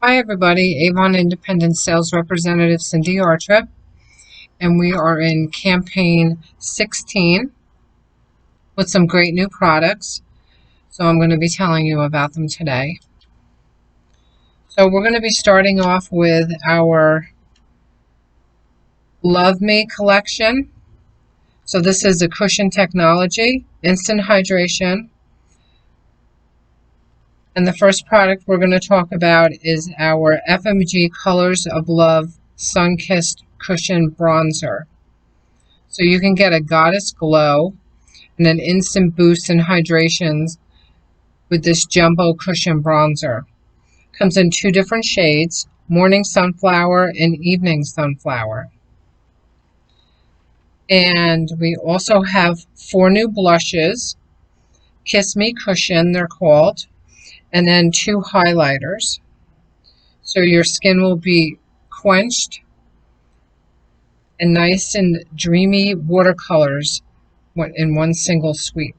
Hi everybody, Avon Independent Sales Representative Cindy Artrip, and we are in campaign 16 with some great new products. So I'm going to be telling you about them today. So we're going to be starting off with our Love Me collection. So this is a cushion technology, instant hydration. And the first product we're going to talk about is our FMG Colors of Love Sun-Kissed Cushion Bronzer. So you can get a goddess glow and an instant boost in hydrations with this jumbo cushion bronzer. Comes in two different shades, morning sunflower and evening sunflower. And we also have 4 new blushes, Kiss Me Cushion they're called, and then 2 highlighters. So your skin will be quenched and nice and dreamy watercolors in one single sweep.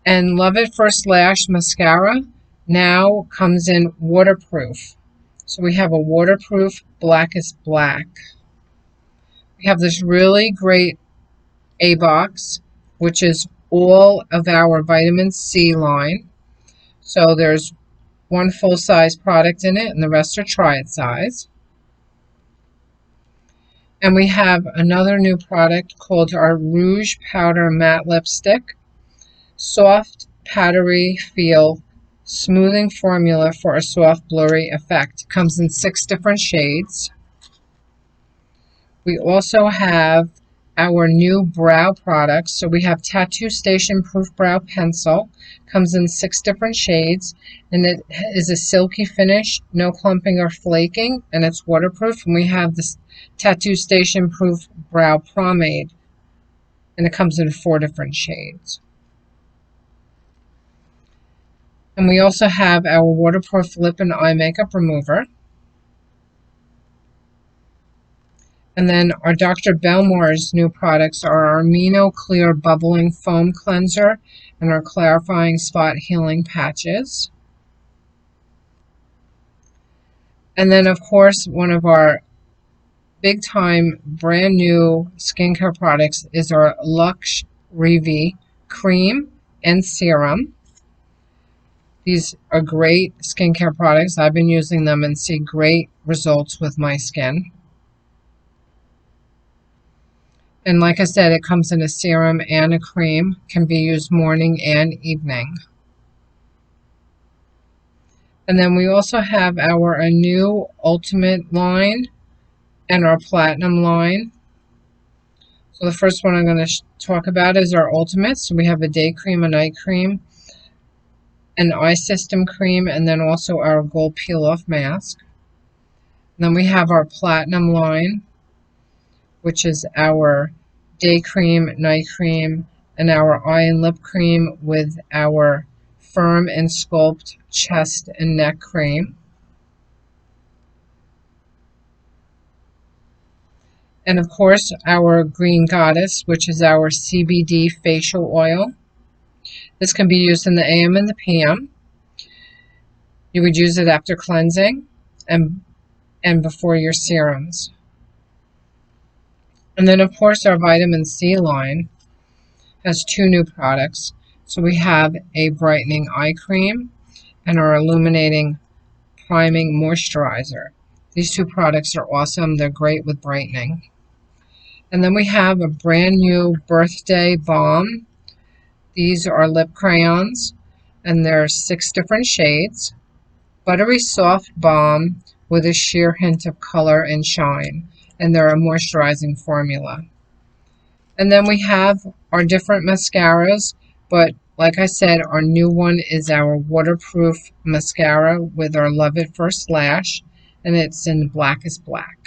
And Love It First Lash mascara now comes in waterproof. So we have a waterproof blackest black. We have this really great A box, which is all of our vitamin C line. So there's one full size product in it and the rest are try it size. And we have another new product called our Rouge Powder Matte Lipstick. Soft, powdery feel, smoothing formula for a soft, blurry effect. Comes in 6 different shades. We also have our new brow products. So we have Tattoo Station Proof Brow Pencil. Comes in 6 different shades, and it is a silky finish, no clumping or flaking, and it's waterproof. And we have this Tattoo Station Proof Brow Pomade, and it comes in 4 different shades. And we also have our waterproof lip and eye makeup remover. And then our Dr. Belmore's new products are our Amino Clear Bubbling Foam Cleanser and our Clarifying Spot Healing Patches. And then, of course, one of our big time brand new skincare products is our Luxe Revi Cream and Serum. These are great skincare products. I've been using them and see great results with my skin. And like I said, it comes in a serum and a cream. Can be used morning and evening. And then we also have our new Ultimate line and our Platinum line. So the first one I'm going to talk about is our Ultimate. So we have a day cream, a night cream, an eye system cream, and then also our gold peel off mask. And then we have our Platinum line, which is our day cream, night cream, and our eye and lip cream with our Firm and Sculpt chest and neck cream. And of course our Green Goddess, which is our CBD facial oil. This can be used in the AM and the PM. You would use it after cleansing and before your serums. And then of course our vitamin C line has 2 new products. So we have a brightening eye cream and our illuminating priming moisturizer. These 2 products are awesome. They're great with brightening. And then we have a brand new birthday balm. These are lip crayons, and there are 6 different shades. Buttery soft balm with a sheer hint of color and shine, and they're a moisturizing formula. And then we have our different mascaras, but like I said, our new one is our waterproof mascara with our Love It First Lash, and it's in blackest black.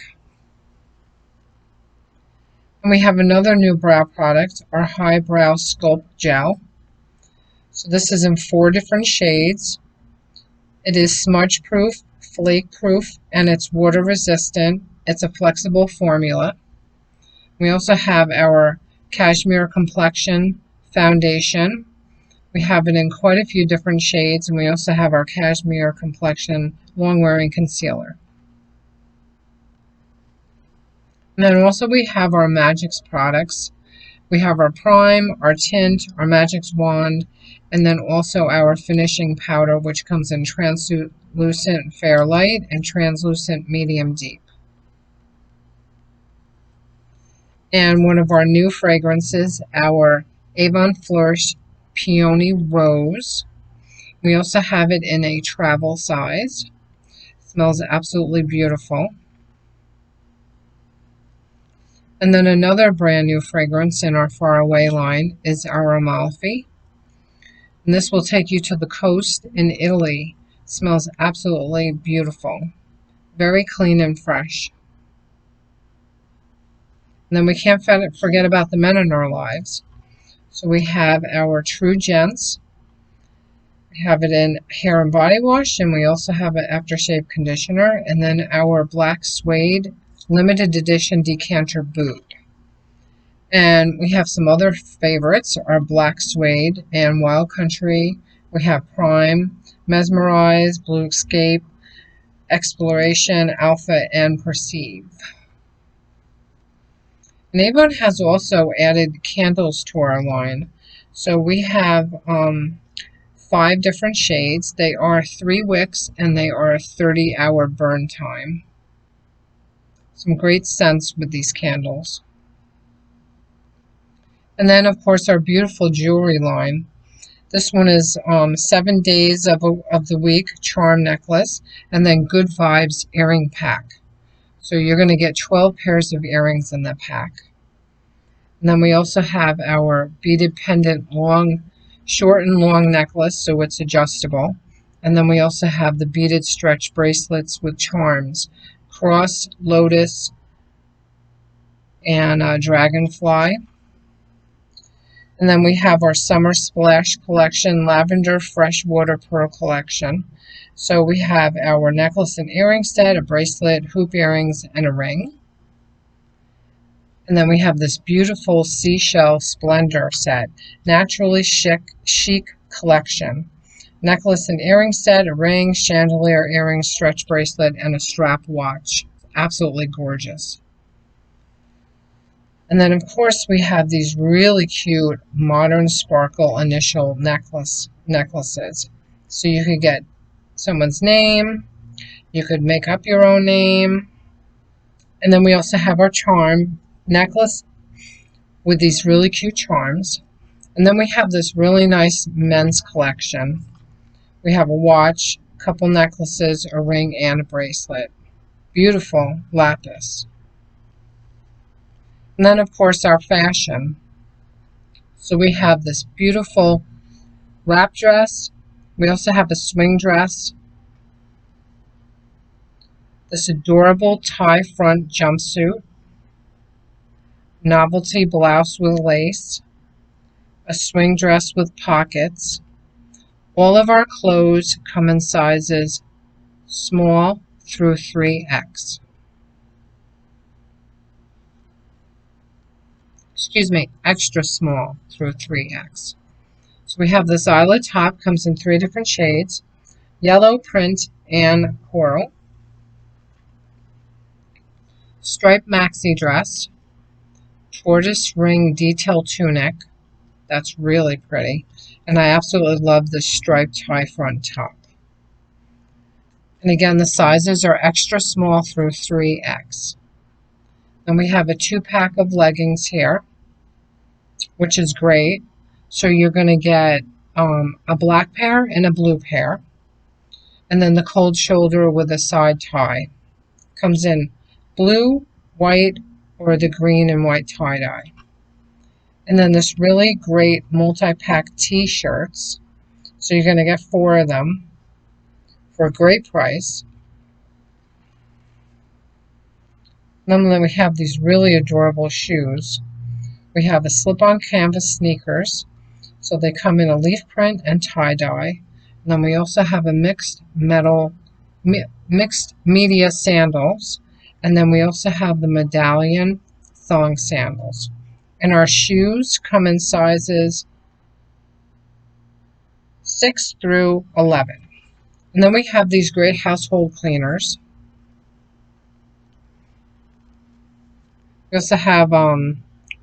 And we have another new brow product, our Highbrow Sculpt Gel. So this is in 4 different shades. It is smudge proof, flake proof, and it's water resistant. It's a flexible formula. We also have our Cashmere Complexion Foundation. We have it in quite a few different shades, and we also have our Cashmere Complexion Long Wearing Concealer. And then also we have our Magix products. We have our Prime, our Tint, our Magix Wand, and then also our finishing powder, which comes in translucent fair light and translucent medium deep. And one of our new fragrances, our Avon Brochure Peony Rose. We also have it in a travel size. Smells absolutely beautiful. And then another brand new fragrance in our Far Away line is our Amalfi. And this will take you to the coast in Italy. Smells absolutely beautiful. Very clean and fresh. And then we can't forget about the men in our lives. So we have our True Gents. We have it in hair and body wash, and we also have an aftershave conditioner, and then our Black Suede limited edition decanter boot. And we have some other favorites, our Black Suede and Wild Country. We have Prime, Mesmerize, Blue Escape, Exploration, Alpha, and Perceive. And Avon has also added candles to our line. So we have 5 different shades. They are 3 wicks and they are a 30-hour burn time. Some great scents with these candles. And then of course our beautiful jewelry line. This one is 7 days of the week charm necklace, and then Good Vibes earring pack. So you're going to get 12 pairs of earrings in that pack. And then we also have our beaded pendant short and long necklace, so it's adjustable. And then we also have the beaded stretch bracelets with charms, cross, lotus, and dragonfly. And then we have our Summer Splash collection, Lavender Freshwater Pearl collection. So we have our necklace and earring set, a bracelet, hoop earrings, and a ring. And then we have this beautiful Seashell Splendor set, Naturally Chic collection. Necklace and earring set, a ring, chandelier earrings, stretch bracelet, and a strap watch. Absolutely gorgeous. And then, of course, we have these really cute modern sparkle initial necklaces. So you could get someone's name, you could make up your own name. And then we also have our charm necklace with these really cute charms. And then we have this really nice men's collection. We have a watch, a couple necklaces, a ring, and a bracelet. Beautiful lapis. And then, of course, our fashion. So we have this beautiful wrap dress. We also have a swing dress. This adorable tie front jumpsuit. Novelty blouse with lace. A swing dress with pockets. All of our clothes come in sizes small through 3X. Excuse me, extra small through 3X. So we have this eyelet top, comes in 3 different shades, yellow, print, and coral. Striped maxi dress, tortoise ring detail tunic. That's really pretty. And I absolutely love this striped tie front top. And again, the sizes are extra small through 3X. And we have a 2-pack of leggings here, which is great. So you're going to get a black pair and a blue pair. And then the cold shoulder with a side tie. Comes in blue, white, or the green and white tie-dye. And then this really great multi-pack t-shirts. So you're going to get 4 of them for a great price. And then we have these really adorable shoes. We have a slip-on canvas sneakers. So they come in a leaf print and tie-dye. And then we also have a mixed media sandals. And then we also have the medallion thong sandals. And our shoes come in sizes 6 through 11. And then we have these great household cleaners. We also have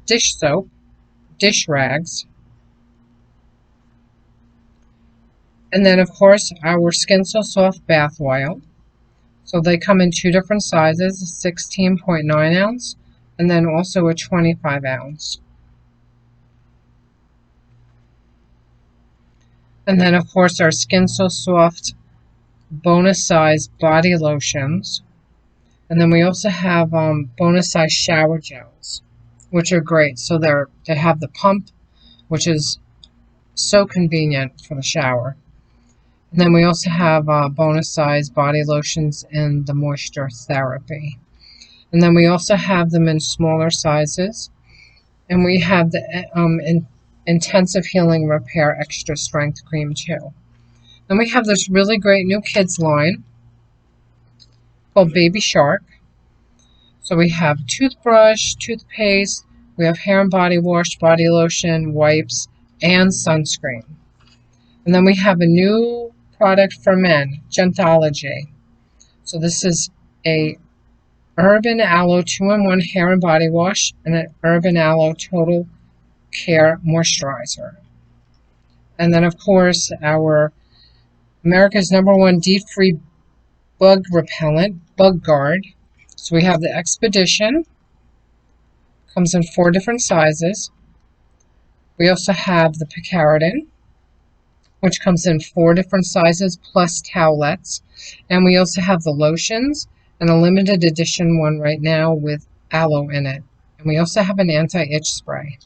dish soap, dish rags, and then of course our Skin So Soft bath oil. So they come in two different sizes, a 16.9 ounce and then also a 25 ounce. And then of course our Skin So Soft bonus size body lotions. And then we also have bonus size shower gels, which are great. So they have the pump, which is so convenient for the shower. And then we also have bonus size body lotions in the moisture therapy. And then we also have them in smaller sizes. And we have the intensive healing repair extra strength cream too. And we have this really great new kids line called Baby Shark. So we have toothbrush, toothpaste, we have hair and body wash, body lotion, wipes, and sunscreen. And then we have a new product for men, Gentology. So this is a Urban Aloe 2-in-1 hair and body wash and an Urban Aloe Total Care moisturizer. And then of course our America's #1 DEET-free bug repellent, Bug Guard. So we have the Expedition, comes in 4 different sizes. We also have the Picaridin, which comes in 4 different sizes plus towelettes. And we also have the lotions and a limited edition one right now with aloe in it. And we also have an anti-itch spray.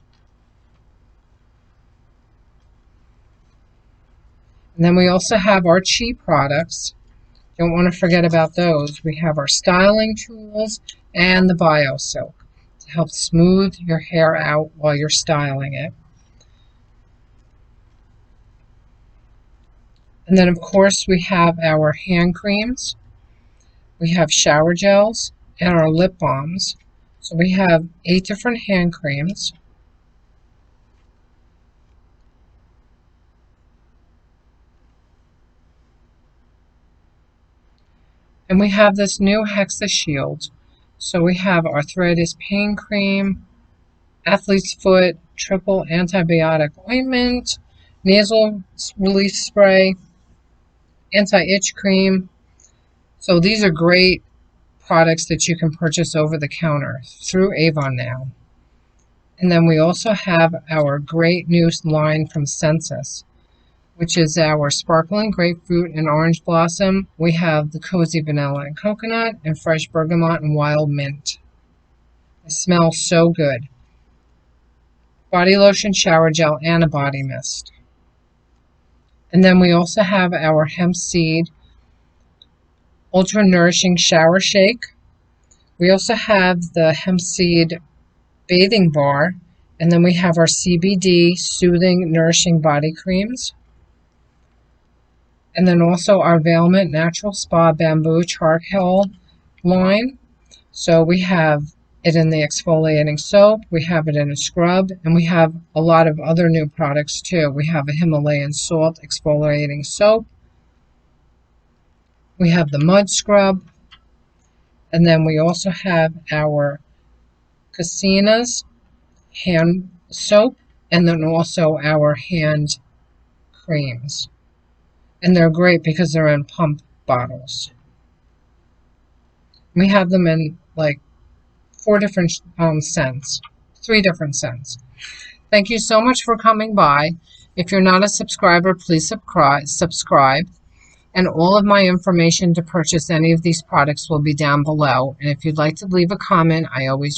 And then we also have our cheap products. Don't want to forget about those. We have our styling tools and the Bio Silk to help smooth your hair out while you're styling it. And then of course we have our hand creams. We have shower gels and our lip balms. So we have 8 different hand creams. And we have this new Hexa Shield. So we have arthritis pain cream, athlete's foot, triple antibiotic ointment, nasal relief spray, anti-itch cream. So these are great products that you can purchase over the counter through Avon now. And then we also have our great new line from Sensus, which is our sparkling grapefruit and orange blossom. We have the cozy vanilla and coconut and fresh bergamot and wild mint. They smell so good. Body lotion, shower gel, and a body mist. And then we also have our hemp seed ultra nourishing shower shake. We also have the hemp seed bathing bar, and then we have our CBD soothing nourishing body creams. And then also our Vailment Natural Spa Bamboo Charcoal line. So we have it in the exfoliating soap, we have it in a scrub, and we have a lot of other new products too. We have a Himalayan salt exfoliating soap. We have the mud scrub. And then we also have our Casina's hand soap, and then also our hand creams. And they're great because they're in pump bottles. We have them in like 4 different scents, 3 different scents. Thank you so much for coming by. If you're not a subscriber, please subscribe. And all of my information to purchase any of these products will be down below. And if you'd like to leave a comment, I always